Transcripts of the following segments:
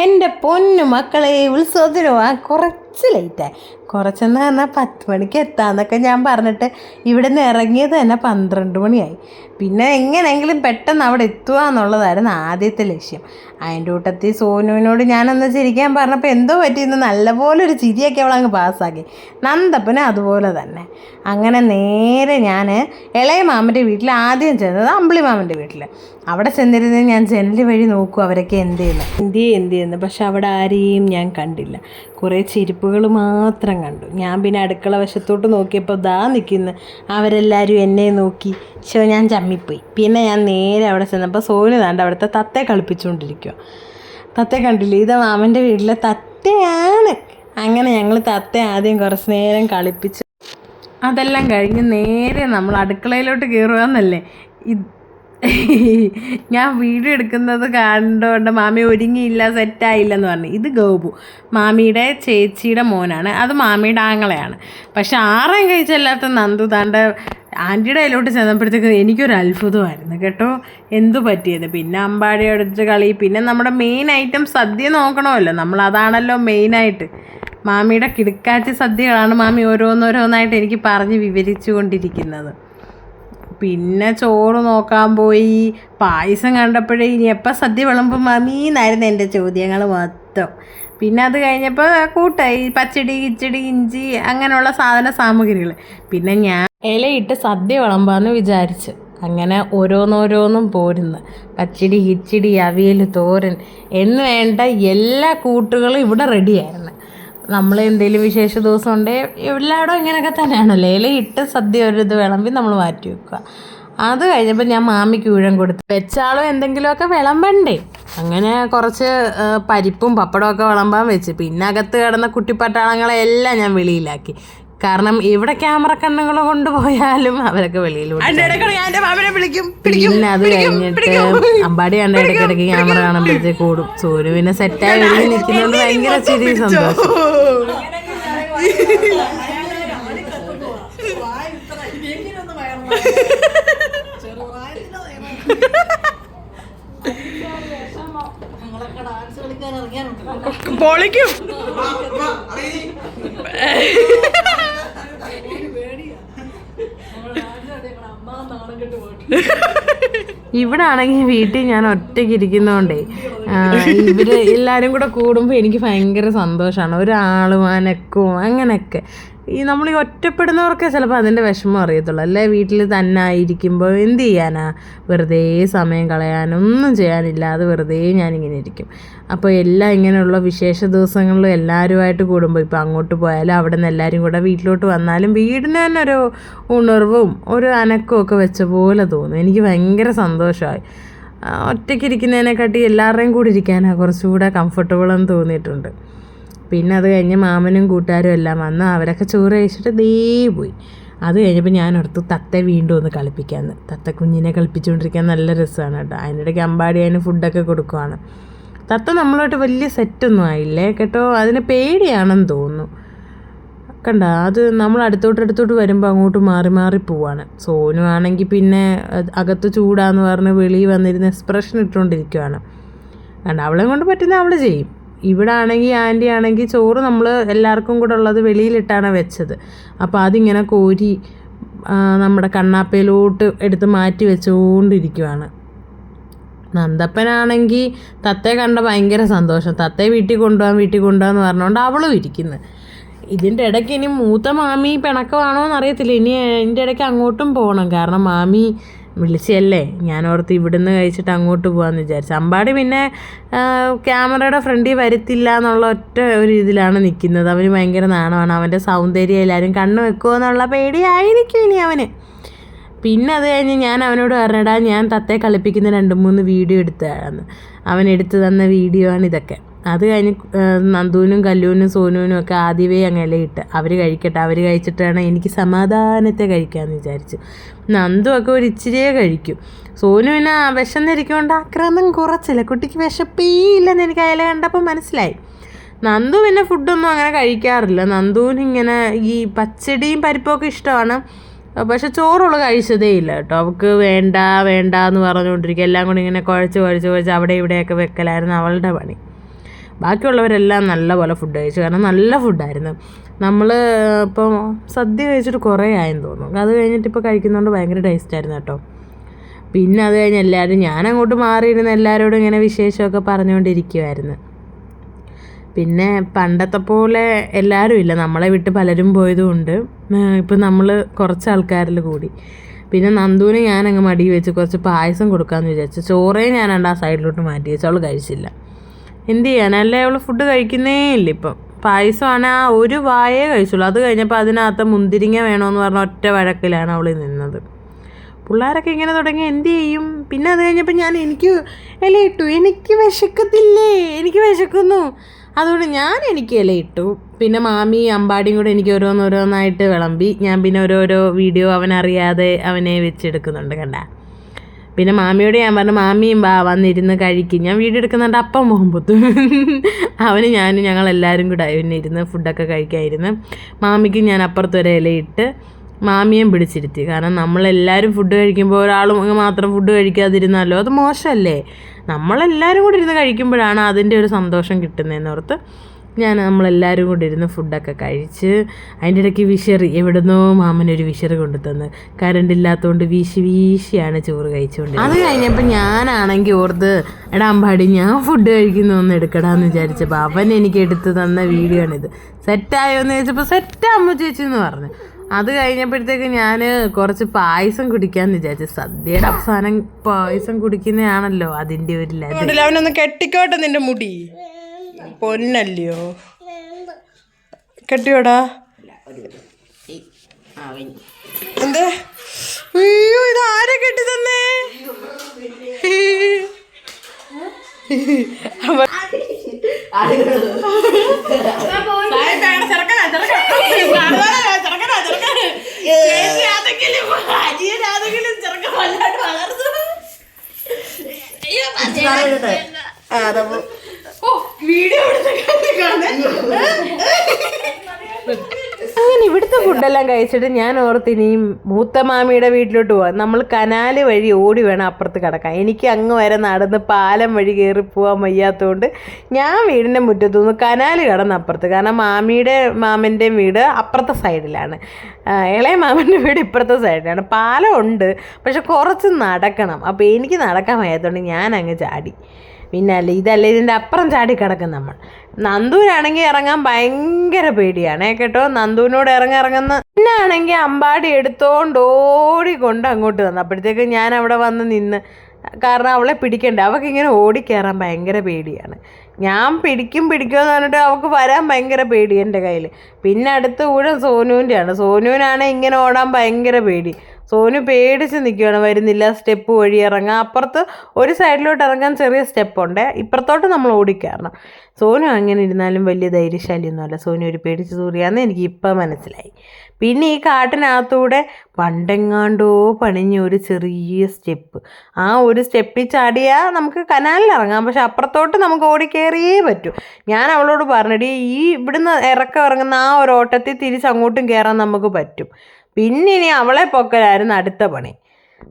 എൻ്റെ പൊന്നു മക്കളെ, ഉത്സവത്തിന് പോകാൻ കുറച്ച് ലേറ്റായി. കുറച്ചെന്ന് പറഞ്ഞാൽ 10 മണിക്ക് എത്താമെന്നൊക്കെ ഞാൻ പറഞ്ഞിട്ട് ഇവിടെ നിന്ന് ഇറങ്ങിയത് തന്നെ 12 മണിയായി. പിന്നെ എങ്ങനെയെങ്കിലും പെട്ടെന്ന് അവിടെ എത്തുക എന്നുള്ളതായിരുന്നു ആദ്യത്തെ ലക്ഷ്യം. അതിൻ്റെ കൂട്ടത്തിൽ സോനുവിനോട് ഞാനൊന്ന് ചിരിക്കാൻ പറഞ്ഞപ്പോൾ എന്തോ പറ്റിയെന്ന് നല്ലപോലെ ഒരു ചിരിയൊക്കെ അവളങ്ങ് പാസ്സാക്കി. നന്ദപ്പന് അതുപോലെ തന്നെ. അങ്ങനെ നേരെ ഞാൻ ഇളയ മാമൻ്റെ വീട്ടിൽ ആദ്യം ചെന്നത് അമ്പിളി മാമൻ്റെ വീട്ടിൽ. അവിടെ ചെന്നിരുന്ന് ഞാൻ ജനൽ വഴി നോക്കും അവരൊക്കെ എന്ത് ചെയ്യുന്നു. പക്ഷെ അവിടെ ആരെയും ഞാൻ കണ്ടില്ല. കുറേ ചെരുപ്പുകൾ മാത്രം കണ്ടു. ഞാൻ പിന്നെ അടുക്കള വശത്തോട്ട് നോക്കിയപ്പോൾ ദാ നിൽക്കുന്നു അവരെല്ലാവരും എന്നെ നോക്കി. ഞാൻ ചമ്മിപ്പോയി. പിന്നെ ഞാൻ നേരെ അവിടെ ചെന്നപ്പോൾ സോനു താണ്ട് അവിടുത്തെ തത്തയെ കളിപ്പിച്ചുകൊണ്ടിരിക്കുക. തത്തയെ കണ്ടില്ല, ഇത് മാമൻ്റെ വീട്ടിലെ തത്തയാണ്. അങ്ങനെ ഞങ്ങൾ തത്തയെ ആദ്യം കുറച്ച് നേരം കളിപ്പിച്ചു. അതെല്ലാം കഴിഞ്ഞ് നേരെ നമ്മൾ അടുക്കളയിലോട്ട് കയറുകയെന്നല്ലേ. ഞാൻ വീഡിയോ എടുക്കുന്നത് കണ്ടുകൊണ്ട് മാമി ഒരുങ്ങിയില്ല, സെറ്റായില്ലെന്ന് പറഞ്ഞു. ഇത് ഗോപു, മാമിയുടെ ചേച്ചിയുടെ മോനാണ്. അത് മാമിയുടെ ആങ്ങളെയാണ്. പക്ഷെ ആറേം കഴിച്ചല്ലാത്ത നന്ദു താണ്ട് ആൻറ്റിയുടെ കയ്യിലോട്ട് ചെന്നപ്പോഴത്തേക്ക് എനിക്കൊരു അത്ഭുതമായിരുന്നു കേട്ടോ, എന്തു പറ്റിയത്. പിന്നെ അമ്പാടി എടുത്ത് കളി, പിന്നെ നമ്മുടെ മെയിൻ ഐറ്റം സദ്യ നോക്കണമല്ലോ, നമ്മളതാണല്ലോ മെയിനായിട്ട്. മാമിയുടെ കിടുക്കാച്ചി സദ്യകളാണ് മാമി ഓരോന്നോരോന്നായിട്ട് എനിക്ക് പറഞ്ഞ് വിവരിച്ചു കൊണ്ടിരിക്കുന്നത്. പിന്നെ ചോറ് നോക്കാൻ പോയി. പായസം കണ്ടപ്പോഴേ ഇനി എപ്പോൾ സദ്യ വിളമ്പും മമ്മീന്നായിരുന്നു എൻ്റെ ചോദ്യങ്ങൾ മൊത്തം. പിന്നെ അത് കഴിഞ്ഞപ്പോൾ കൂട്ടായി പച്ചടി, കിച്ചടി, ഇഞ്ചി അങ്ങനെയുള്ള സാമഗ്രികൾ. പിന്നെ ഞാൻ ഇലയിട്ട് സദ്യ വിളമ്പാന്ന് വിചാരിച്ച് അങ്ങനെ ഓരോന്നോരോന്നും പോരുന്നു. പച്ചടി, കിച്ചടി, അവിയൽ, തോരൻ എന്ന് വേണ്ട എല്ലാ കൂട്ടുകളും ഇവിടെ റെഡിയായിരുന്നു. നമ്മൾ എന്തെങ്കിലും വിശേഷ ദിവസം ഉണ്ടെങ്കിൽ എല്ലായിടും ഇങ്ങനെയൊക്കെ തന്നെയാണല്ലോ, ഇലയിട്ട് സദ്യ ഒരു ഇത് വിളമ്പി നമ്മൾ മാറ്റി വെക്കുക. അത് കഴിഞ്ഞപ്പോൾ ഞാൻ മാമിക്ക് ഊഴം കൊടുത്തു. വെച്ചാളും എന്തെങ്കിലുമൊക്കെ വിളമ്പണ്ടേ. അങ്ങനെ കുറച്ച് പരിപ്പും പപ്പടമൊക്കെ വിളമ്പാൻ വെച്ച്. പിന്നെ അകത്ത് കിടന്ന കുട്ടിപ്പട്ടാളങ്ങളെല്ലാം ഞാൻ വെളിയിലാക്കി. കാരണം ഇവിടെ ക്യാമറ കണ്ണുകൾ കൊണ്ടുപോയാലും അവരൊക്കെ വെളിയിലോട്ട്. പിന്നെ അത് കഴിഞ്ഞിട്ട് അമ്പാടി കണ്ട ഇടയ്ക്കിടയ്ക്ക് ക്യാമറ കാണുമ്പോഴത്തേക്ക് കൂടും. സൂര്യ പിന്നെ സെറ്റായി വെളിയിൽ നിൽക്കുന്നതുകൊണ്ട് ഭയങ്കര ചിരി സന്തോഷം. പൊളിക്കും. ഇവിടെ ആണെങ്കിൽ വീട്ടിൽ ഞാൻ ഒറ്റയ്ക്ക് ഇരിക്കുന്നതുകൊണ്ടേ ഇവർ എല്ലാവരും കൂടെ കൂടുമ്പോൾ എനിക്ക് ഭയങ്കര സന്തോഷമാണ്. ഒരാളും അനക്കവും അങ്ങനെയൊക്കെ. നമ്മൾ ഈ ഒറ്റപ്പെടുന്നവർക്ക് ചിലപ്പോൾ അതിൻ്റെ വിഷമം അറിയത്തുള്ളൂ. അല്ലേ വീട്ടിൽ തന്നെ ആയിരിക്കുമ്പോൾ എന്ത് ചെയ്യാനാ, വെറുതെ സമയം കളയാനൊന്നും ചെയ്യാനില്ലാതെ വെറുതെ ഞാനിങ്ങനെ ഇരിക്കും. അപ്പോൾ എല്ലാം ഇങ്ങനെയുള്ള വിശേഷ ദിവസങ്ങളിൽ എല്ലാവരുമായിട്ട് കൂടുമ്പോൾ ഇപ്പോൾ അങ്ങോട്ട് പോയാലും അവിടെ നിന്ന് എല്ലാവരും കൂടെ വീട്ടിലോട്ട് വന്നാലും വീടിന് തന്നെ ഒരു ഉണർവും ഒരു അനക്കവും ഒക്കെ വെച്ച പോലെ തോന്നും. എനിക്ക് ഭയങ്കര സന്തോഷമായി. ഒറ്റയ്ക്കിരിക്കുന്നതിനെക്കാട്ടി എല്ലാവരുടെയും കൂടി ഇരിക്കാനാണ് കുറച്ചുകൂടെ കംഫർട്ടബിളെന്ന് തോന്നിയിട്ടുണ്ട്. പിന്നെ അത് കഴിഞ്ഞ് മാമനും കൂട്ടുകാരും എല്ലാം വന്ന് അവരൊക്കെ ചോറ് കഴിച്ചിട്ട് ദേ പോയി. അത് കഴിഞ്ഞപ്പോൾ ഞാൻ ഓർത്തു തത്തയെ വീണ്ടും ഒന്ന് കളിപ്പിക്കാമെന്ന്. തത്ത കുഞ്ഞിനെ കളിപ്പിച്ചുകൊണ്ടിരിക്കാൻ നല്ല രസമാണ് കേട്ടോ. അതിനിടയ്ക്ക് അമ്പാടി അതിന് ഫുഡൊക്കെ കൊടുക്കുവാണ്. തത്ത നമ്മളോട്ട് വലിയ സെറ്റൊന്നും ആയില്ലേ കേട്ടോ, അതിന് പേടിയാണെന്ന് തോന്നുന്നു. കണ്ട, അത് നമ്മൾ അടുത്തോട്ട് വരുമ്പോൾ അങ്ങോട്ട് മാറി പോവാണ്. സോനു ആണെങ്കിൽ പിന്നെ അകത്ത് ചൂടാന്ന് പറഞ്ഞ് വെളിയിൽ വന്നിരുന്ന് എക്സ്പ്രഷൻ ഇട്ടുകൊണ്ടിരിക്കുവാണ്. കണ്ട, അവളെ കൊണ്ട് പറ്റുന്ന അവൾ ചെയ്യും. ഇവിടെ ആണെങ്കിൽ ആൻറ്റി ആണെങ്കിൽ ചോറ് നമ്മൾ എല്ലാവർക്കും കൂടെ ഉള്ളത് വെളിയിലിട്ടാണ് വെച്ചത്. അപ്പോൾ അതിങ്ങനെ കോരി നമ്മുടെ കണ്ണാപ്പയിലോട്ട് എടുത്ത് മാറ്റി വെച്ചുകൊണ്ടിരിക്കുവാണ്. നന്ദപ്പനാണെങ്കിൽ തത്തയെ കണ്ട ഭയങ്കര സന്തോഷം. തത്തയെ വീട്ടിൽ കൊണ്ടുപോകാമെന്ന് പറഞ്ഞുകൊണ്ട് അവളും ഇരിക്കുന്നു. ഇതിൻ്റെ ഇടയ്ക്ക് ഇനി മൂത്ത മാമി പിണക്കമാണോ എന്നറിയത്തില്ല. ഇനി ഇതിൻ്റെ ഇടയ്ക്ക് അങ്ങോട്ടും പോകണം. കാരണം മാമി വിളിച്ചല്ലേ, ഞാനോർത്ത് ഇവിടുന്ന് കഴിച്ചിട്ട് അങ്ങോട്ട് പോകാമെന്ന് വിചാരിച്ചു. അമ്പാടി പിന്നെ ക്യാമറയുടെ ഫ്രണ്ടിൽ വരുത്തില്ല എന്നുള്ള ഒറ്റ ഒരു ഇതിലാണ് നിൽക്കുന്നത്. അവന് ഭയങ്കര നാണമാണ്. അവൻ്റെ സൗന്ദര്യം എല്ലാവരും കണ്ണു വെക്കുമോ എന്നുള്ള പേടിയായിരിക്കും ഇനി അവന്. പിന്നെ അത് കഴിഞ്ഞ് ഞാൻ അവനോട് പറഞ്ഞടാ, ഞാൻ തത്തയെ കളിപ്പിക്കുന്ന 2-3 വീഡിയോ എടുത്തതാണെന്ന്. അവൻ എടുത്തു തന്ന വീഡിയോ ആണ് ഇതൊക്കെ. അത് കഴിഞ്ഞ് നന്ദുവിനും കല്ലൂനും സോനുവിനും ഒക്കെ ആദ്യമേ അങ്ങനെ ഇട്ട് അവർ കഴിക്കട്ടെ, അവർ കഴിച്ചിട്ടാണ് എനിക്ക് സമാധാനത്തെ കഴിക്കാമെന്ന് വിചാരിച്ചു. നന്ദു ഒക്കെ ഒരു ഇച്ചിരിയേ കഴിക്കും. സോനുവിന് വിശന്നിരിക്കൊണ്ട് ആക്രാന്തം കുറച്ചില്ല. കുട്ടിക്ക് വിശപ്പേ ഇല്ലെന്ന് എനിക്ക് അയാളെ കണ്ടപ്പോൾ മനസ്സിലായി. നന്ദു പിന്നെ ഫുഡൊന്നും അങ്ങനെ കഴിക്കാറില്ല. നന്ദുവിനിങ്ങനെ ഈ പച്ചടിയും പരിപ്പൊക്കെ ഇഷ്ടമാണ്. പക്ഷെ ചോറുള്ള കഴിച്ചതേ ഇല്ല കേട്ടോ. അവൾക്ക് വേണ്ട എന്ന് പറഞ്ഞുകൊണ്ടിരിക്കുക. എല്ലാം കൂടി ഇങ്ങനെ കുഴച്ച് അവിടെ ഇവിടെയൊക്കെ വെക്കലായിരുന്നു അവളുടെ പണി. ബാക്കിയുള്ളവരെല്ലാം നല്ല പോലെ ഫുഡ് കഴിച്ചു. കാരണം നല്ല ഫുഡായിരുന്നു. നമ്മൾ ഇപ്പോൾ സദ്യ കഴിച്ചിട്ട് കുറേ ആയെന്ന് തോന്നുന്നു. അത് കഴിഞ്ഞിട്ട് ഇപ്പോൾ കഴിക്കുന്നതുകൊണ്ട് ഭയങ്കര ടേസ്റ്റായിരുന്നു കേട്ടോ. പിന്നെ അത് കഴിഞ്ഞ് എല്ലാവരും ഞാനങ്ങോട്ട് മാറിയിരുന്ന എല്ലാവരോടും ഇങ്ങനെ വിശേഷമൊക്കെ പറഞ്ഞുകൊണ്ടിരിക്കുമായിരുന്നു. പിന്നെ പണ്ടത്തെ പോലെ എല്ലാവരും ഇല്ല, നമ്മളെ വിട്ട് പലരും പോയതുകൊണ്ട് ഇപ്പം നമ്മൾ കുറച്ച് ആൾക്കാരിൽ കൂടി. പിന്നെ നന്ദുവിന് ഞാനങ്ങ് മടി വെച്ച് കുറച്ച് പായസം കൊടുക്കാമെന്ന് വിചാരിച്ചു. ചോറേ ഞാനണ്ട് ആ സൈഡിലോട്ട് മാറ്റി വെച്ചു. അവൾ കഴിച്ചില്ല. എന്ത് ചെയ്യാനല്ലേ, അവൾ ഫുഡ് കഴിക്കുന്നേ ഇല്ല ഇപ്പം. പായസമാണ് ആ ഒരു വായേ കഴിച്ചുള്ളൂ. അത് കഴിഞ്ഞപ്പോൾ അതിനകത്ത് മുന്തിരിങ്ങ വേണമെന്ന് പറഞ്ഞ ഒറ്റ വഴക്കിലാണ് അവൾ നിന്നത്. പിള്ളേരൊക്കെ ഇങ്ങനെ തുടങ്ങി എന്ത് ചെയ്യും. പിന്നെ അത് കഴിഞ്ഞപ്പോൾ എനിക്ക് ഇലയിട്ടു. എനിക്ക് വിശക്കത്തില്ലേ, എനിക്ക് വിശക്കുന്നു. അതുകൊണ്ട് എനിക്ക് ഇലയിട്ടു. പിന്നെ മാമി അമ്പാടിയും കൂടെ എനിക്ക് ഓരോന്നോരോന്നായിട്ട് വിളമ്പി. ഞാൻ പിന്നെ ഓരോരോ വീഡിയോ അവനറിയാതെ അവനെ വെച്ചെടുക്കുന്നുണ്ട് കണ്ട. പിന്നെ മാമിയോട് ഞാൻ പറഞ്ഞു, മാമിയും വന്നിരുന്ന് കഴിക്കും. ഞാൻ വീഡിയോ എടുക്കുന്നുണ്ട്. അപ്പം മുഹമ്പത്ത് ഞാനും ഞങ്ങളെല്ലാവരും കൂടെ ഇരുന്ന് ഫുഡൊക്കെ കഴിക്കാമായിരുന്നു. മാമിക്ക് ഞാൻ അപ്പുറത്തൊരു ഇലയിട്ട് മാമിയും പിടിച്ചിരുത്തി. കാരണം നമ്മളെല്ലാവരും ഫുഡ് കഴിക്കുമ്പോൾ ഒരാളും മാത്രം ഫുഡ് കഴിക്കാതിരുന്നാലോ അത് മോശമല്ലേ. നമ്മളെല്ലാവരും കൂടി ഇരുന്ന് കഴിക്കുമ്പോഴാണ് അതിൻ്റെ ഒരു സന്തോഷം കിട്ടുന്നതെന്നോർത്ത് നമ്മളെല്ലാവരും കൂടി ഇരുന്ന് ഫുഡൊക്കെ കഴിച്ച്. അതിൻ്റെ ഇടയ്ക്ക് വിശറി, എവിടുന്നോ മാമനൊരു വിശറി കൊണ്ടു തന്ന്. കറണ്ട് ഇല്ലാത്തതുകൊണ്ട് വീശിയാണ് ചോറ് കഴിച്ചുകൊണ്ട്. അത് കഴിഞ്ഞപ്പോൾ ഞാനാണെങ്കിൽ ഓർത്ത്, എടാ അമ്പാടി ഞാൻ ഫുഡ് കഴിക്കുന്ന ഒന്ന് എടുക്കടാന്ന് വിചാരിച്ചപ്പോൾ അവൻ എനിക്ക് എടുത്ത് തന്ന വീഡിയോ ആണിത്. സെറ്റായോ എന്ന് ചോദിച്ചപ്പോൾ സെറ്റാമ്മ ചേച്ചി എന്ന് പറഞ്ഞു. അത് കഴിഞ്ഞപ്പോഴത്തേക്ക് ഞാൻ കുറച്ച് പായസം കുടിക്കാമെന്ന് വിചാരിച്ചു. സദ്യയുടെ അവസാനം പായസം കുടിക്കുന്നതാണല്ലോ അതിൻ്റെ ഒരു ലഹരി. അവനൊന്ന് കെട്ടിക്കോട്ടെ നിന്റെ മുടി, പൊന്നല്ലയോ. കെട്ടിയോടാ എന്താ? അയ്യോ, ഇത് ആരെ കെട്ടി തന്നേ? അങ്ങനെ ഇവിടുത്തെ ഫുഡെല്ലാം കഴിച്ചിട്ട് ഞാൻ ഓർത്തിനിയും മൂത്ത മാമിയുടെ വീട്ടിലോട്ട് പോകാം. നമ്മൾ കനാല് വഴി ഓടി വേണം അപ്പുറത്ത് കിടക്കാൻ. എനിക്ക് അങ്ങ് വരെ നടന്ന് പാലം വഴി കയറി പോകാൻ വയ്യാത്തതുകൊണ്ട് ഞാൻ വീടിൻ്റെ മുറ്റത്തുനിന്ന് കനാല് കടന്ന് അപ്പുറത്ത്. കാരണം മാമൻ്റെയും വീട് അപ്പുറത്തെ സൈഡിലാണ്, ഇളയ മാമൻ്റെ വീട് ഇപ്പുറത്തെ സൈഡിലാണ്. പാലം ഉണ്ട്, പക്ഷെ കുറച്ച് നടക്കണം. അപ്പോൾ എനിക്ക് നടക്കാൻ വയ്യാത്തതുകൊണ്ട് ഞാൻ അങ്ങ് ചാടി. പിന്നെ ഇതിൻ്റെ അപ്പുറം ചാടി കിടക്കും നമ്മൾ. നന്ദൂരാണെങ്കിൽ ഇറങ്ങാൻ ഭയങ്കര പേടിയാണ് കേട്ടോ. നന്ദുവിനോട് ഇറങ്ങുന്ന പിന്നെ ആണെങ്കിൽ അമ്പാടി ഓടിക്കൊണ്ട് അങ്ങോട്ട് തന്നു. അപ്പോഴത്തേക്ക് ഞാൻ അവിടെ വന്ന് നിന്ന്, കാരണം അവളെ പിടിക്കണ്ടേ. അവൾക്കിങ്ങനെ ഓടിക്കയറാൻ ഭയങ്കര പേടിയാണ്. ഞാൻ പിടിക്കുമെന്ന് പറഞ്ഞിട്ട് അവൾക്ക് വരാൻ ഭയങ്കര പേടി എൻ്റെ കയ്യിൽ. പിന്നെ അടുത്ത ഊഴം സോനുവിൻ്റെയാണ്. സോനുവിനാണ് ഇങ്ങനെ ഓടാൻ ഭയങ്കര പേടി. സോനു പേടിച്ച് നിൽക്കുകയാണ്, വരുന്നില്ല. സ്റ്റെപ്പ് വഴി ഇറങ്ങാം. അപ്പുറത്ത് ഒരു സൈഡിലോട്ട് ഇറങ്ങാൻ ചെറിയ സ്റ്റെപ്പുണ്ട്, ഇപ്പുറത്തോട്ട് നമ്മൾ ഓടിക്കയറണം. സോനു അങ്ങനെ ഇരുന്നാലും വലിയ ധൈര്യശാലിയൊന്നുമല്ല. സോനു ഒരു പേടിച്ച് സൂറിയാന്ന് എനിക്ക് ഇപ്പം മനസ്സിലായി. പിന്നെ ഈ കാട്ടിനകത്തൂടെ പണ്ടെങ്ങാണ്ടോ പണിഞ്ഞ ഒരു ചെറിയ സ്റ്റെപ്പ്, ആ ഒരു സ്റ്റെപ്പിൽ ചാടിയാൽ നമുക്ക് കനാലിൽ ഇറങ്ങാം. പക്ഷെ അപ്പുറത്തോട്ട് നമുക്ക് ഓടിക്കയറിയേ പറ്റൂ. ഞാൻ അവളോട് പറഞ്ഞിട്ട് ഇവിടുന്ന് ഇറങ്ങുന്ന ആ ഒരു ഓട്ടത്തിൽ തിരിച്ചങ്ങോട്ടും കയറാൻ നമുക്ക് പറ്റും. പിന്നെ ഇനി അവളെ പൊക്കലായിരുന്നു അടുത്ത പണി.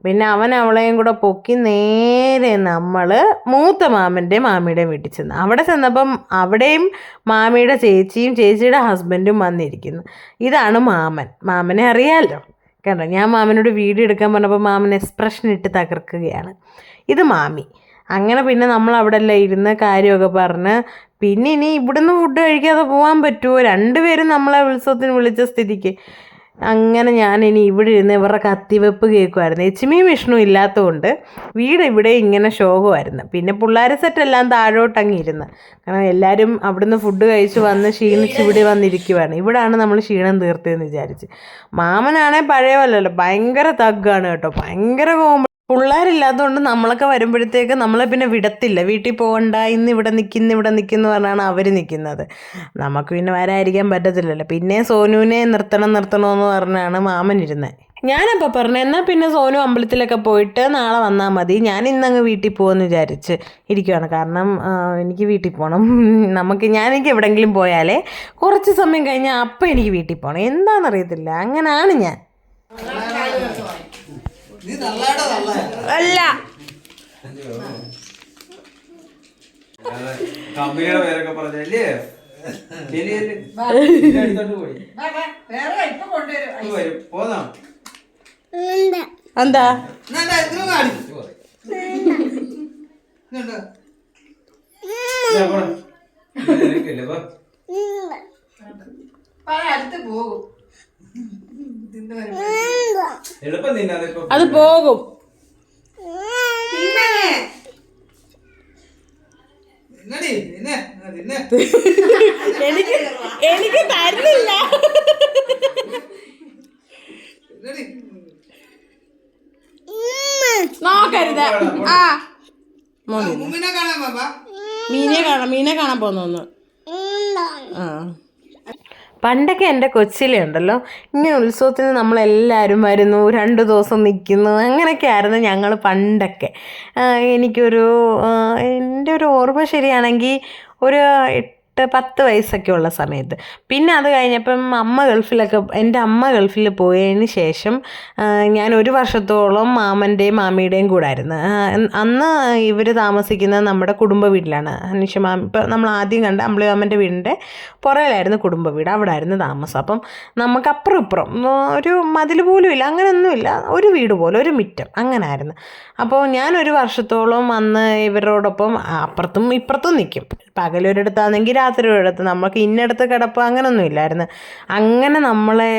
പിന്നെ അവളെയും കൂടെ പൊക്കി നേരെ നമ്മൾ മൂത്ത മാമിയുടെയും വീട്ടിൽ ചെന്ന്. അവിടെ ചെന്നപ്പം അവിടെയും മാമിയുടെ ചേച്ചിയുടെ ഹസ്ബൻഡും വന്നിരിക്കുന്നു. ഇതാണ് മാമനെ അറിയാമല്ലോ കണ്ടോ. ഞാൻ മാമനോട് വീഡിയോ എടുക്കാൻ പറഞ്ഞപ്പോൾ മാമൻ എക്സ്പ്രഷൻ ഇട്ട് തകർക്കുകയാണ്. ഇത് മാമി. അങ്ങനെ പിന്നെ നമ്മൾ അവിടെ എല്ലാം ഇരുന്ന് കാര്യമൊക്കെ പറഞ്ഞ്, പിന്നെ ഇനി ഇവിടുന്ന് ഫുഡ് കഴിക്കാതെ പോകാൻ പറ്റുമോ? രണ്ടുപേരും നമ്മളെ ഉത്സവത്തിന് വിളിച്ച സ്ഥിതിക്ക് അങ്ങനെ ഞാനിനി ഇവിടെ ഇരുന്ന് ഇവരുടെ കത്തിവെപ്പ് കേൾക്കുമായിരുന്നു. എച്ചുമിയും വിഷ്ണു ഇല്ലാത്തതുകൊണ്ട് വീട് ഇവിടെ ഇങ്ങനെ ശോകമായിരുന്നു. പിന്നെ പിള്ളേർ സെറ്റെല്ലാം താഴോട്ടങ്ങ് ഇരുന്ന്, കാരണം എല്ലാവരും അവിടുന്ന് ഫുഡ് കഴിച്ച് വന്ന് ക്ഷീണിച്ച് ഇവിടെ വന്നിരിക്കുവാണ്. ഇവിടെയാണ് നമ്മൾ ക്ഷീണം തീർത്തതെന്ന് വിചാരിച്ച്. മാമനാണേ പഴയവല്ലല്ലോ, ഭയങ്കര തഗ്ഗാണ് കേട്ടോ, ഭയങ്കര പിള്ളേരില്ലാത്തതുകൊണ്ട് നമ്മളൊക്കെ വരുമ്പോഴത്തേക്ക് നമ്മളെ പിന്നെ വിടത്തില്ല. വീട്ടിൽ പോകണ്ട, ഇന്ന് ഇവിടെ നിൽക്കുന്നു പറഞ്ഞാണ് അവർ നിൽക്കുന്നത്. നമുക്ക് പിന്നെ വരാതിരിക്കാൻ പറ്റത്തില്ലല്ലോ. പിന്നെ സോനുവിനെ നിർത്തണമെന്ന് പറഞ്ഞാണ് മാമൻ ഇരുന്നത്. ഞാനപ്പോൾ പറഞ്ഞു, എന്നാൽ പിന്നെ സോനു അമ്പലത്തിലൊക്കെ പോയിട്ട് നാളെ വന്നാൽ മതി, ഞാൻ ഇന്നങ്ങ് വീട്ടിൽ പോകുമെന്ന് വിചാരിച്ച് ഇരിക്കുകയാണ്. കാരണം എനിക്ക് വീട്ടിൽ പോകണം. എനിക്ക് എവിടെയെങ്കിലും പോയാലേ കുറച്ച് സമയം കഴിഞ്ഞാൽ അപ്പം എനിക്ക് വീട്ടിൽ പോകണം. എന്താണെന്നറിയത്തില്ല, അങ്ങനെയാണ് ഞാൻ. അല്ല കമ്പനിയുടെ പേരൊക്കെ പറഞ്ഞല്ലേ വരും പോന്നാ എന്താ എളുപ്പം തിന്നാ അത് പോകും. എനിക്ക് തരുന്നില്ല. നോക്കരുത്. ആ മീനെ കാണാൻ പോന്നു. ആ പണ്ടൊക്കെ എൻ്റെ കൊച്ചിലെ ഉണ്ടല്ലോ ഇങ്ങനെ ഉത്സവത്തിന് നമ്മളെല്ലാവരും വരുന്നു, 2 ദിവസം നിൽക്കുന്നു, അങ്ങനെയൊക്കെ ആയിരുന്നു ഞങ്ങൾ പണ്ടൊക്കെ. എൻ്റെ ഒരു ഓർമ്മ ശരിയാണെങ്കിൽ ഒരു 8-10 വയസ്സൊക്കെ ഉള്ള സമയത്ത്. പിന്നെ അത് കഴിഞ്ഞപ്പം എൻ്റെ അമ്മ ഗൾഫിൽ പോയതിന് ശേഷം ഞാൻ 1 വർഷത്തോളം മാമൻ്റെയും മാമിയുടെയും കൂടെ ആയിരുന്നു. അന്ന് ഇവർ താമസിക്കുന്നത് നമ്മുടെ കുടുംബ വീട്ടിലാണ്. ഇപ്പം നമ്മൾ ആദ്യം കണ്ട അമ്പിളിമാമൻ്റെ വീടിൻ്റെ പുറകിലായിരുന്നു കുടുംബ വീട്, അവിടെ ആയിരുന്നു താമസം. അപ്പം നമുക്ക് അപ്പുറം ഇപ്പുറം ഒരു മതിൽ പോലും ഇല്ല, അങ്ങനെയൊന്നുമില്ല, ഒരു വീട് പോലെ ഒരു മിറ്റം അങ്ങനെ ആയിരുന്നു. അപ്പോൾ ഞാൻ 1 വർഷത്തോളം അന്ന് ഇവരോടൊപ്പം അപ്പുറത്തും ഇപ്പുറത്തും നിൽക്കും. പകലൊരിടത്താണെങ്കിൽ രാത്രി ഒരിടത്ത്, നമുക്ക് ഇന്നടത്ത് കിടപ്പ് അങ്ങനെയൊന്നും ഇല്ലായിരുന്നു. അങ്ങനെ നമ്മളെ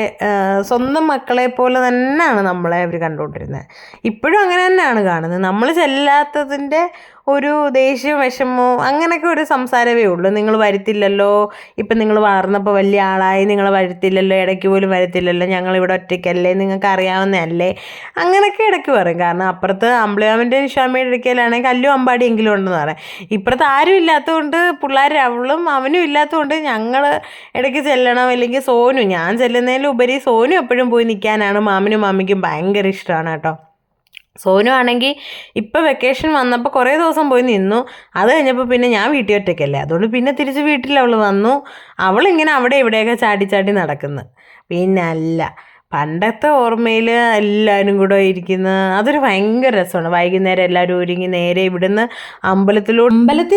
സ്വന്തം മക്കളെ പോലെ തന്നെയാണ് നമ്മളെ അവർ കണ്ടുകൊണ്ടിരുന്നത്. ഇപ്പോഴും അങ്ങനെ തന്നെയാണ് കാണുന്നത്. നമ്മൾ ചെല്ലാത്തതിൻ്റെ ഒരു ദേഷ്യവും വിഷമവും അങ്ങനെയൊക്കെ ഒരു സംസാരമേ ഉള്ളൂ. നിങ്ങൾ വരുത്തില്ലല്ലോ, ഇപ്പം നിങ്ങൾ വളർന്നപ്പോൾ വലിയ ആളായി, നിങ്ങൾ വരുത്തില്ലല്ലോ, ഇടയ്ക്ക് പോലും വരുത്തില്ലല്ലോ, ഞങ്ങളിവിടെ ഒറ്റയ്ക്കല്ലേ, നിങ്ങൾക്ക് അറിയാവുന്നതല്ലേ, അങ്ങനെയൊക്കെ ഇടയ്ക്ക് പറയും. കാരണം അപ്പുറത്ത് അമ്പിളിമാമൻ്റെയും നിഷാമ്മയുടെ ഇടയ്ക്കലാണെങ്കിൽ കല്ലും അമ്പാടിയെങ്കിലും ഉണ്ടെന്ന് പറയാം. ഇപ്പുറത്ത് ആരും ഇല്ലാത്തതുകൊണ്ട് പിള്ളേർ അവനും ഇല്ലാത്തതുകൊണ്ട് ഞങ്ങൾ ഇടയ്ക്ക് ചെല്ലണം. അല്ലെങ്കിൽ ഞാൻ ചെല്ലുന്നതിലുപരി സോനു എപ്പോഴും പോയി നിൽക്കാനാണ് മാമിനും മാമിക്കും ഭയങ്കര ഇഷ്ടമാണ് കേട്ടോ. സോനു ആണെങ്കിൽ ഇപ്പോൾ വെക്കേഷൻ വന്നപ്പോൾ കുറേ ദിവസം പോയി നിന്നു. അത് കഴിഞ്ഞപ്പോൾ പിന്നെ ഞാൻ വീട്ടിൽ ഒറ്റയ്ക്കല്ലേ, അതുകൊണ്ട് പിന്നെ തിരിച്ച് വീട്ടിൽ അവൾ വന്നു. അവളിങ്ങനെ അവിടെ ഇവിടെയൊക്കെ ചാടി നടക്കുന്നു. പിന്നെ അല്ല, പണ്ടത്തെ ഓർമ്മയിൽ എല്ലാവരും കൂടെ ഇരിക്കുന്ന അതൊരു ഭയങ്കര രസമാണ്. വൈകുന്നേരം എല്ലാവരും ഒരുങ്ങി നേരെ ഇവിടുന്ന് അമ്പലത്തിൽ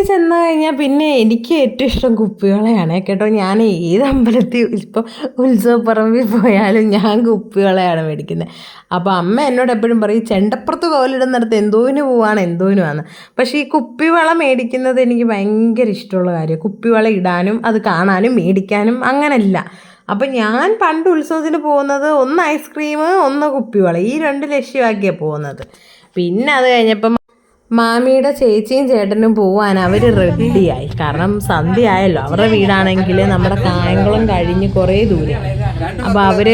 ചെന്ന് കഴിഞ്ഞാൽ പിന്നെ എനിക്ക് ഏറ്റവും ഇഷ്ടം കുപ്പിവളയാണ് കേട്ടോ. ഞാൻ ഏത് അമ്പലത്തിൽ ഇപ്പോൾ ഉത്സവപ്പറമ്പിൽ പോയാലും ഞാൻ കുപ്പിവളയാണ് മേടിക്കുന്നത്. അപ്പോൾ അമ്മ എന്നോട് എപ്പോഴും പറയും ചെണ്ടപ്പുറത്ത് കോലിടുന്നിടത്ത് എന്തോനുമാണ്. പക്ഷേ ഈ കുപ്പിവള മേടിക്കുന്നത് എനിക്ക് ഭയങ്കര ഇഷ്ടമുള്ള കാര്യമാണ്. കുപ്പിവള ഇടാനും അത് കാണാനും മേടിക്കാനും അങ്ങനെയല്ല. അപ്പം ഞാൻ പണ്ട് ഉത്സവത്തിന് പോകുന്നത് ഒന്ന് ഐസ്ക്രീം, ഒന്ന് കുപ്പിവള, ഈ 2 ലക്ഷ്യമാക്കിയാണ് പോകുന്നത്. പിന്നെ അത് കഴിഞ്ഞപ്പം മാമിയുടെ ചേച്ചിയും ചേട്ടനും പോവാൻ അവർ റെഡിയായി. കാരണം സന്ധ്യ ആയല്ലോ. അവരുടെ വീടാണെങ്കിൽ നമ്മുടെ കായംകുളം കഴിഞ്ഞ് കുറേ ദൂരം. അപ്പോൾ അവർ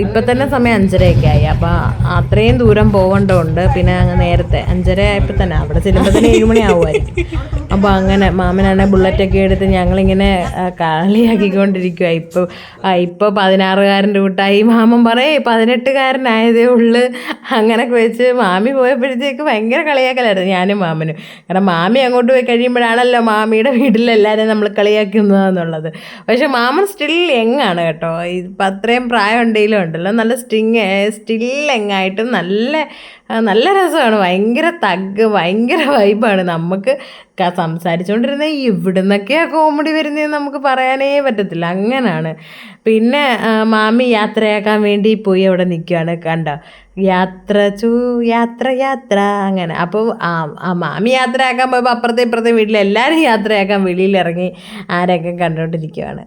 ഇപ്പം തന്നെ സമയം 5:30 ആയി. അപ്പോൾ അത്രയും ദൂരം പോകേണ്ടതുണ്ട്. പിന്നെ അങ്ങ് നേരത്തെ 5:30 ആയപ്പോൾ തന്നെ അവിടെ ചെല്ലുമ്പോൾ തന്നെ 7 മണി ആവുമായിരിക്കും. അപ്പോൾ അങ്ങനെ മാമനാണെങ്കിൽ ബുള്ളറ്റൊക്കെ എടുത്ത് ഞങ്ങളിങ്ങനെ കളിയാക്കിക്കൊണ്ടിരിക്കുക. ഇപ്പോൾ 16-കാരൻ്റെ കൂട്ടായി. മാമൻ പറയേ 18-കാരനായതേ ഉള്ളു അങ്ങനെയൊക്കെ വെച്ച് മാമി പോയപ്പോഴത്തേക്ക് ഭയങ്കര കളിയാക്കലായിരുന്നു ഞാനും മാമനും. കാരണം മാമി അങ്ങോട്ട് പോയി കഴിയുമ്പോഴാണല്ലോ മാമിയുടെ വീട്ടിലെല്ലാവരും നമ്മൾ കളിയാക്കുന്നതെന്നുള്ളത്. പക്ഷെ മാമൻ സ്റ്റിൽ യങ്ങാണ് കേട്ടോ. ഇപ്പം അത്രയും പ്രായം ഉണ്ടെങ്കിലും ഉണ്ടല്ലോ, നല്ല സ്റ്റിൽ യങ്ങായിട്ടും നല്ല രസമാണ്. ഭയങ്കര വൈബാണ്. നമുക്ക് സംസാരിച്ചുകൊണ്ടിരുന്ന ഇവിടുന്നൊക്കെയാണ് കോമഡി വരുന്നതെന്ന് നമുക്ക് പറയാനേ പറ്റത്തില്ല. അങ്ങനെയാണ്. പിന്നെ മാമി യാത്രയാക്കാൻ വേണ്ടി പോയി അവിടെ നിൽക്കുകയാണ്. കണ്ടോ, യാത്ര അങ്ങനെ. അപ്പോൾ മാമി യാത്രയാക്കാൻ പോയപ്പോൾ അപ്പുറത്തെ വീട്ടിലെല്ലാവരും യാത്രയാക്കാൻ വെളിയിലിറങ്ങി ആരെയൊക്കെ കണ്ടുകൊണ്ടിരിക്കുകയാണ്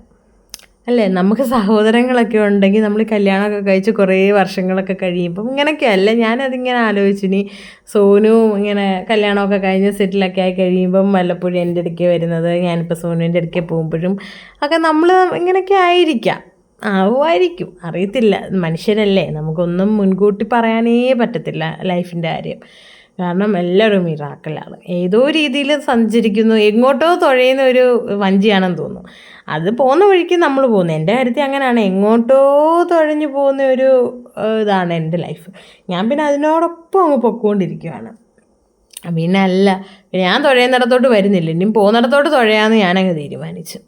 അല്ലേ. നമുക്ക് സഹോദരങ്ങളൊക്കെ ഉണ്ടെങ്കിൽ നമ്മൾ കല്യാണമൊക്കെ കഴിച്ച് കുറേ വർഷങ്ങളൊക്കെ കഴിയുമ്പം ഇങ്ങനെയൊക്കെയല്ലേ. ഞാനതിങ്ങനെ ആലോചിച്ചിനി സോനു ഇങ്ങനെ കല്യാണമൊക്കെ കഴിഞ്ഞ് സെറ്റിലൊക്കെ ആയി കഴിയുമ്പം വല്ലപ്പോഴും എൻ്റെ ഇടയ്ക്ക് വരുന്നത്, ഞാനിപ്പോൾ സോനുവിൻ്റെ ഇടയ്ക്ക് പോകുമ്പോഴും ഒക്കെ നമ്മൾ ഇങ്ങനെയൊക്കെ ആവുമായിരിക്കും, അറിയത്തില്ല. മനുഷ്യരല്ലേ, നമുക്കൊന്നും മുൻകൂട്ടി പറയാനേ പറ്റത്തില്ല ലൈഫിൻ്റെ കാര്യം. കാരണം എല്ലാവരും മിറാക്കിളാണ്. ഏതോ രീതിയിൽ സഞ്ചരിക്കുന്നു, എങ്ങോട്ടോ തുഴയുന്ന ഒരു വഞ്ചിയാണെന്ന് തോന്നുന്നു. അത് പോകുന്ന വഴിക്ക് നമ്മൾ പോകുന്നു. എൻ്റെ കാര്യത്തിൽ അങ്ങനെയാണ്, എങ്ങോട്ടോ തുഴഞ്ഞു പോകുന്ന ഒരു ഇതാണ് എൻ്റെ ലൈഫ്. ഞാൻ പിന്നെ അതിനോടൊപ്പം അങ്ങ് പൊയ്ക്കൊണ്ടിരിക്കുകയാണ്. പിന്നെ ഞാൻ തുഴയുന്നിടത്തോട്ട് വരുന്നില്ല, ഇനിയും പോകുന്നിടത്തോട്ട് തുഴയാമെന്ന് ഞാനങ്ങ് തീരുമാനിച്ചു.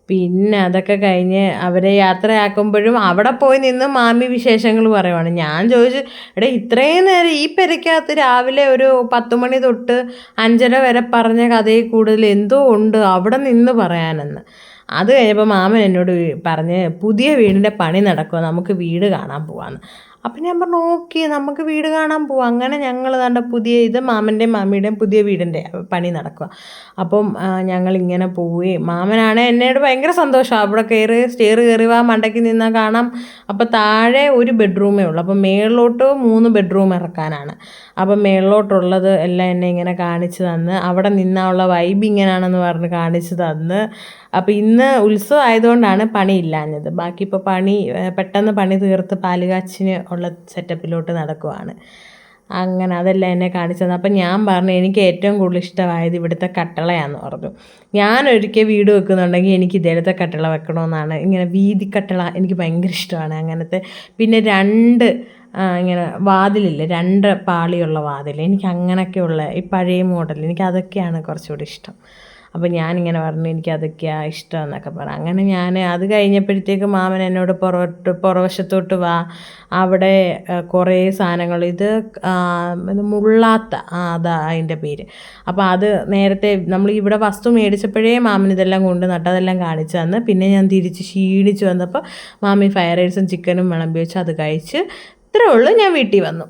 പിന്നെ അതൊക്കെ കഴിഞ്ഞ് അവരെ യാത്രയാക്കുമ്പോഴും അവിടെ പോയി നിന്ന് മാമി വിശേഷങ്ങൾ പറയുവാണ്. ഞാൻ ചോദിച്ചു, എടാ ഇത്രയും നേരം ഈ പെരയ്ക്കകത്ത് രാവിലെ ഒരു 10 മണി തൊട്ട് 5:30 വരെ പറഞ്ഞ കഥയിൽ കൂടുതൽ എന്തോ ഉണ്ട് അവിടെ നിന്ന് പറയാനെന്ന്. അത് കഴിഞ്ഞപ്പോൾ മാമൻ എന്നോട് പറഞ്ഞ് പുതിയ വീടിൻ്റെ പണി നടക്കുക, നമുക്ക് വീട് കാണാൻ പോവാന്ന്. അപ്പം ഞാൻ പറഞ്ഞു ഓക്കെ നമുക്ക് വീട് കാണാൻ പോവാം. അങ്ങനെ ഞങ്ങൾ ദാണ്ട പുതിയ ഇത് മാമൻ്റെയും മാമിയുടെയും പുതിയ വീടിൻ്റെ പണി നടക്കുക. അപ്പം ഞങ്ങളിങ്ങനെ പോവുകയും മാമനാണ് എന്നോട് ഭയങ്കര സന്തോഷമാണ്. അവിടെ സ്റ്റെയർ കയറി വാ മണ്ടയ്ക്ക് നിന്നാൽ കാണാം. അപ്പോൾ താഴെ ഒരു ബെഡ്റൂമേ ഉള്ളൂ, അപ്പം മേളിലോട്ട് 3 ബെഡ്റൂം ഇറക്കാനാണ്. അപ്പം മേളിലോട്ടുള്ളത് എല്ലാം എന്നെ ഇങ്ങനെ കാണിച്ച് തന്ന് അവിടെ നിന്നുള്ള വൈബ് ഇങ്ങനെയാണെന്ന് പറഞ്ഞ് കാണിച്ച് തന്ന്. അപ്പോൾ ഇന്ന് ഉത്സവം ആയതുകൊണ്ടാണ് പണി ഇല്ലാഞ്ഞത്. ബാക്കി ഇപ്പോൾ പെട്ടെന്ന് പണി തീർത്ത് പാലുകാച്ചിന് ഉള്ള സെറ്റപ്പിലോട്ട് നടക്കുവാണ്. അങ്ങനെ അതെല്ലാം എന്നെ കാണിച്ചു തന്നെ. അപ്പം ഞാൻ പറഞ്ഞു എനിക്ക് ഏറ്റവും കൂടുതൽ ഇഷ്ടമായത് ഇവിടുത്തെ കട്ടളയാന്ന് പറഞ്ഞു. ഞാനൊരിക്കൽ വീട് വെക്കുന്നുണ്ടെങ്കിൽ എനിക്ക് ഇതേലത്തെ കട്ടള വെക്കണമെന്നാണ്. ഇങ്ങനെ വീതി കട്ടള എനിക്ക് ഭയങ്കര ഇഷ്ടമാണ് അങ്ങനത്തെ. പിന്നെ 2 ഇങ്ങനെ വാതിലില്ലേ, 2 പാളിയുള്ള വാതിൽ, എനിക്ക് അങ്ങനെയൊക്കെയുള്ള ഈ പഴയ മോഡൽ എനിക്കതൊക്കെയാണ് കുറച്ചുകൂടി ഇഷ്ടം. അപ്പോൾ ഞാനിങ്ങനെ പറഞ്ഞു എനിക്കതൊക്കെയാണ് ഇഷ്ടം എന്നൊക്കെ പറഞ്ഞു. അങ്ങനെ ഞാൻ അത് കഴിഞ്ഞപ്പോഴത്തേക്ക് മാമൻ എന്നോട് പുറവശത്തോട്ട് വാ, അവിടെ കുറേ സാധനങ്ങൾ ഇത് മുള്ളാത്ത അതാ അതിൻ്റെ പേര്. അപ്പോൾ അത് നേരത്തെ നമ്മൾ ഇവിടെ വസ്തു മേടിച്ചപ്പോഴേ മാമൻ ഇതെല്ലാം കൊണ്ട് നട്ടതെല്ലാം കാണിച്ചു തന്ന്. പിന്നെ ഞാൻ തിരിച്ച് ക്ഷീണിച്ച് വന്നപ്പോൾ മാമി ഫ്രൈഡ് റൈസും ചിക്കനും വിളമ്പി വെച്ച് അത് കഴിച്ച് ഇത്രേ ഉള്ളൂ, ഞാൻ വീട്ടിൽ വന്നു.